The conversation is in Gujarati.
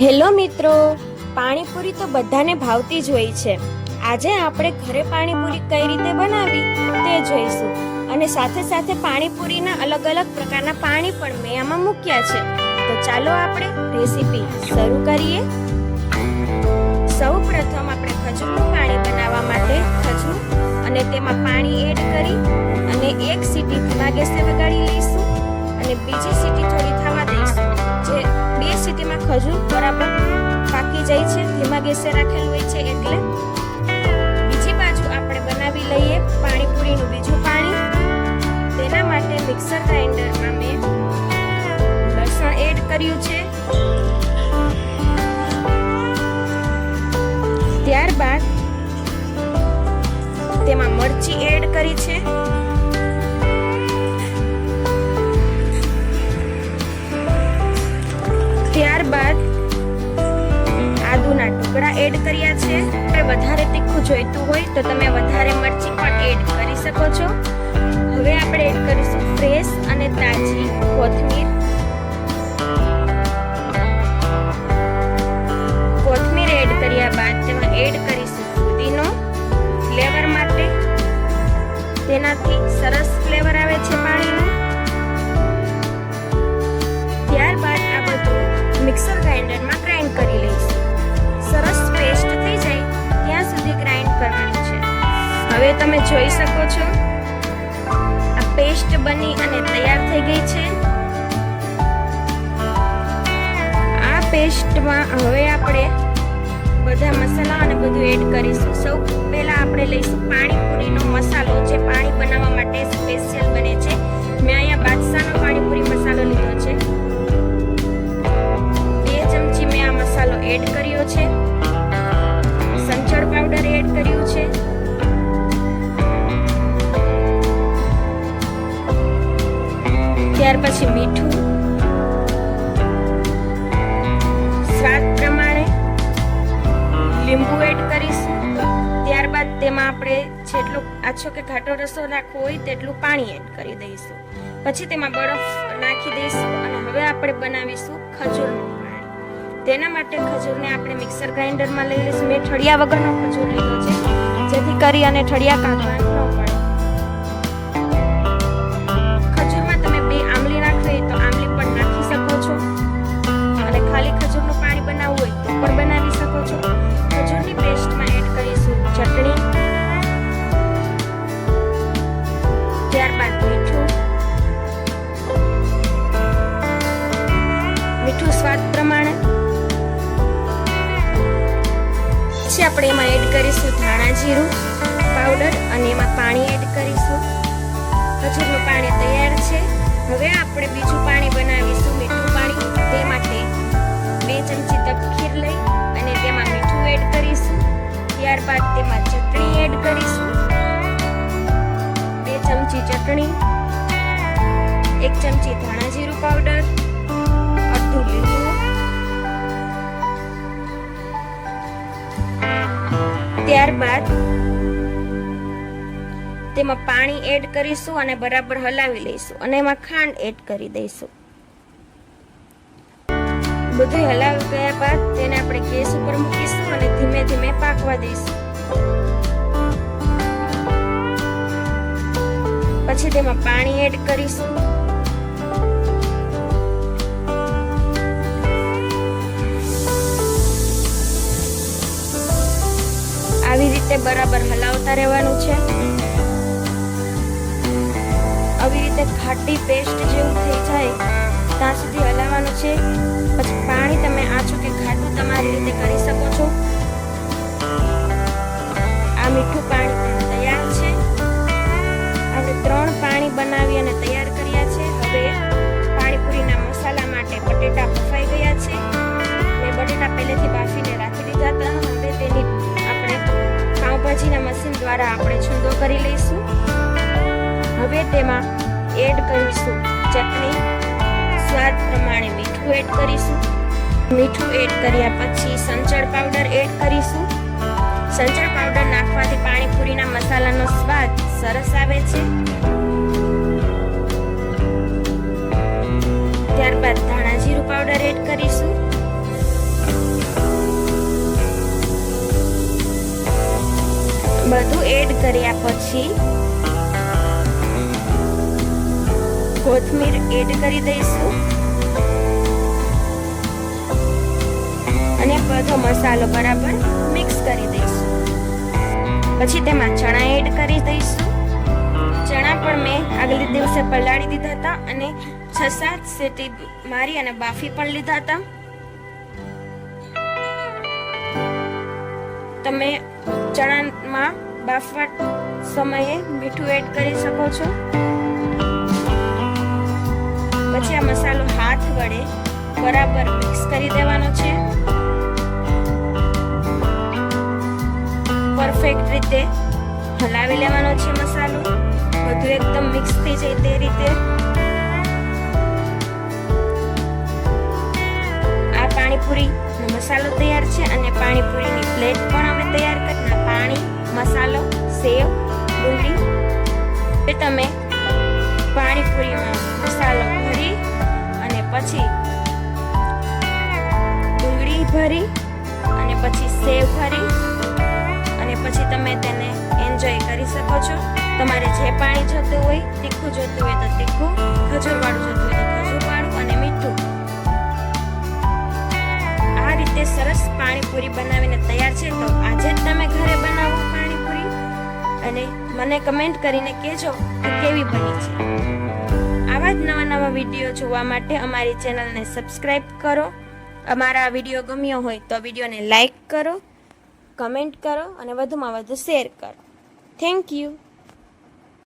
હેલો મિત્રો, પાણીપુરી તો બધાને ભાવતી જ હોય છે. આજે આપણે ઘરે પાણીપુરી કઈ રીતે બનાવી તે જોઈશું. અને સાથે સાથે પાણીપુરીના અલગ અલગ પ્રકારના પાણી પણ મેં આમાં મૂક્યા છે. તો ચાલો આપણે રેસીપી શરૂ કરીએ. સૌ પ્રથમ આપણે ખજૂરનું પાણી બનાવવા માટે ખજૂર અને તેમાં પાણી એડ કરી અને એક સીટી ધીમા ગેસે વગાડી લઈશું અને બીજી સીટી થોડી થવા દઈશું. જે બે સીટીમાં ખજૂર બરાબર પાકી જાય છે, ધીમા ગેસે રાખેલું હોય છે. એટલે બીજી બાજુ આપણે બનાવી લઈએ પાણીપુરીનું બીજું પાણી. તેના માટે મિક્સર ગ્રાઇન્ડરમાં મેં લસણ એડ કર્યું છે. ત્યારબાદ તેમાં મરચી એડ કરી છે. ત્યારબાદ આદુના ટુકડા એડ કર્યા છે. વધારે તીખું જોઈતું હોય તો તમે વધારે મરચી પણ એડ કરી શકો છો. હવે આપણે એડ કરીશું ફ્રેશ અને તાજી કોથમીર. કોથમીર એડ કર્યા બાદ તેમાં એડ કરીશું ફુદીનો ફ્લેવર માટે. તેનાથી સરસ ફ્લેવર આવે છે પાણીનું. ત્યારબાદ આ બધું મિક્સર ગ્રાઇન્ડરમાં ગ્રાઇન્ડ કરી લઈશું. સરસ પેસ્ટ થઈ જાય ત્યાં સુધી ગ્રાઇન્ડ કરવાની છે. હવે તમે જોઈ શકો છો આ પેસ્ટ બની અને તૈયાર થઈ ગઈ છે. આ પેસ્ટમાં હવે આપણે બધા મસાલા અને બધું એડ કરીશું. સૌ પહેલા આપણે લઈશું પાણીપુરીનો મસાલો, જે પાણી બનાવવા માટે સ્પેશિયલ બને છે. મેં અહીંયા બાદશાહનો પાણીપુરી મસાલો લીધો છે. 2 ચમચી મેં આ મસાલો એડ કર્યો છે. સંચળ પાવડર એડ કર્યું છે. ત્યાર પછી મીઠું સ્વાદ પ્રમાણે, લીંબુ એડ કરીશું. ત્યારબાદ તેમાં આપણે જેટલો આછો કે ઘાટો રસો નાખવો હોય તેટલું પાણી એડ કરી દઈશું. પછી તેમાં બરફ નાખી દઈશું અને હવે આપણે બનાવીશું ખજૂરનું પાણી. તેના માટે ખજૂરને આપણે મિક્સર ગ્રાઇન્ડરમાં લઈ લઈશું. મેં ઠળિયા વગરનો ખજૂર લીધો છે, જેથી કરી અને ઠળિયા કાઢવાનું ન પડે. ખજૂરમાં તમે 2 આમલી નાખવી હોય તો આમલી પણ નાખી શકો છો અને ખાલી ખજૂરનું પાણી બનાવવું હોય તો પણ બનાવી શકો છો. ખજૂરની પેસ્ટમાં એડ કરીશું ચટણી. ત્યારબાદ મીઠું સ્વાદ પ્રમાણે. પછી આપણે એમાં એડ કરીશું ધાણા જીરું પાવડર અને એમાં પાણી એડ કરીશું. ખજૂરનું પાણી તૈયાર છે. હવે આપણે બીજું પાણી બનાવીશું, મીઠું પાણી. તે માટે 2 ચમચી તપકીર લઈ અને તેમાં મીઠું એડ કરીશું. ત્યારબાદ તેમાં ચટણી એડ કરીશું. 2 ચમચી ચટણી, 1 ચમચી ધાણા જીરું પાવડર, અડધું લીંબુ. ત્યારબાદ તેમાં પાણી એડ કરીશું અને બરાબર હલાવી લઈશું અને એમાં ખાંડ એડ કરી દઈશું. બધું હલાવી ગયા બાદ તેને આપણે ગેસ ઉપર મૂકીશું અને ધીમે ધીમે પાકવા દઈશું. પછી તેમાં પાણી એડ કરીશું. આવી રીતે બરાબર હલાવતા રહેવાનું છે. આવી રીતે ખાટી પેસ્ટ જેવું થઈ જાય ત્યાં સુધી હલાવવાનું છે. પછી પાણી તમે આછું કે ખાટું તમારી રીતે કરી શકો છો. આ મીઠું પાણી તૈયાર છે. આપણે 3 પાણી બનાવી અને તૈયાર કર્યા છે. હવે પાણીપુરીના મસાલા માટે બટેટા બફાઈ ગયા છે. મેં બટેટા પહેલેથી બાફીને રાખી દીધા હતા. હવે તેની આપણે પાઉંભાજીના મશીન દ્વારા આપણે છૂંદો કરી લઈશું. હવે તેમાં એડ કરીશું ચટણી. સ્વાદ પ્રમાણે મીઠું એડ કરીશું. મીઠું એડ કર્યા પછી સંચળ પાવડર એડ કરીશું. સંચળ પાવડર નાખવાથી પાણીપુરીના મસાલાનો સ્વાદ સરસ આવે છે. ત્યારબાદ ધાણા જીરું પાવડર એડ કરીશું. એડ કર્યા પછી કોથમીર એડ કરી દઈશું અને બધો મસાલો બરાબર મિક્સ કરી દઈશું. પછી તેમાં ચણા એડ કરી દઈશું. ચણા પણ મેં આગલે દિવસે પલાળી દીધા હતા અને 6-7 સીટી મારી અને બાફી પણ લીધા હતા. તમે ચણામાં બાફવા સમયે મીઠું એડ કરી શકો છો. પછી આ મસાલો હાથ વડે બરાબર મિક્સ કરી દેવાનો છે. પરફેક્ટ રીતે હલાવી લેવાનો છે મસાલો, બધું એકદમ મિક્સ થઈ જાય તે રીતે. આ પાણીપુરીનો મસાલો તૈયાર છે અને પાણીપુરીની પ્લેટ પણ અમે તૈયાર કરી. પાણી, મસાલો, સેવ, ડુંગળી. એ તમે પાણીપુરીમાં મસાલો ભરી અને પછી ડુંગળી ભરી અને પછી સેવ ભરી અને પછી તમે તેને એન્જોય કરી શકો છો. તમારે જે પાણી જોતું હોય, તીખું જોતું હોય તો તીખું, ખજૂરવાળું જોતું હોય તો ખજૂરવાળું અને મીઠું. આ રીતે સરસ પાણીપુરી બનાવીને તૈયાર છે. તો આજે જ તમે ઘરે બનાવો પાણીપુરી અને મને કમેન્ટ કરીને કહેજો કે કેવી બની છે. આવા જ નવા વિડીયો જોવા માટે અમારી ચેનલને સબસ્ક્રાઇબ કરો. અમારા વિડીયો ગમ્યો હોય તો વિડીયોને લાઈક કરો, કમેન્ટ કરો અને વધુમાં વધુ શેર કરો. Thank you.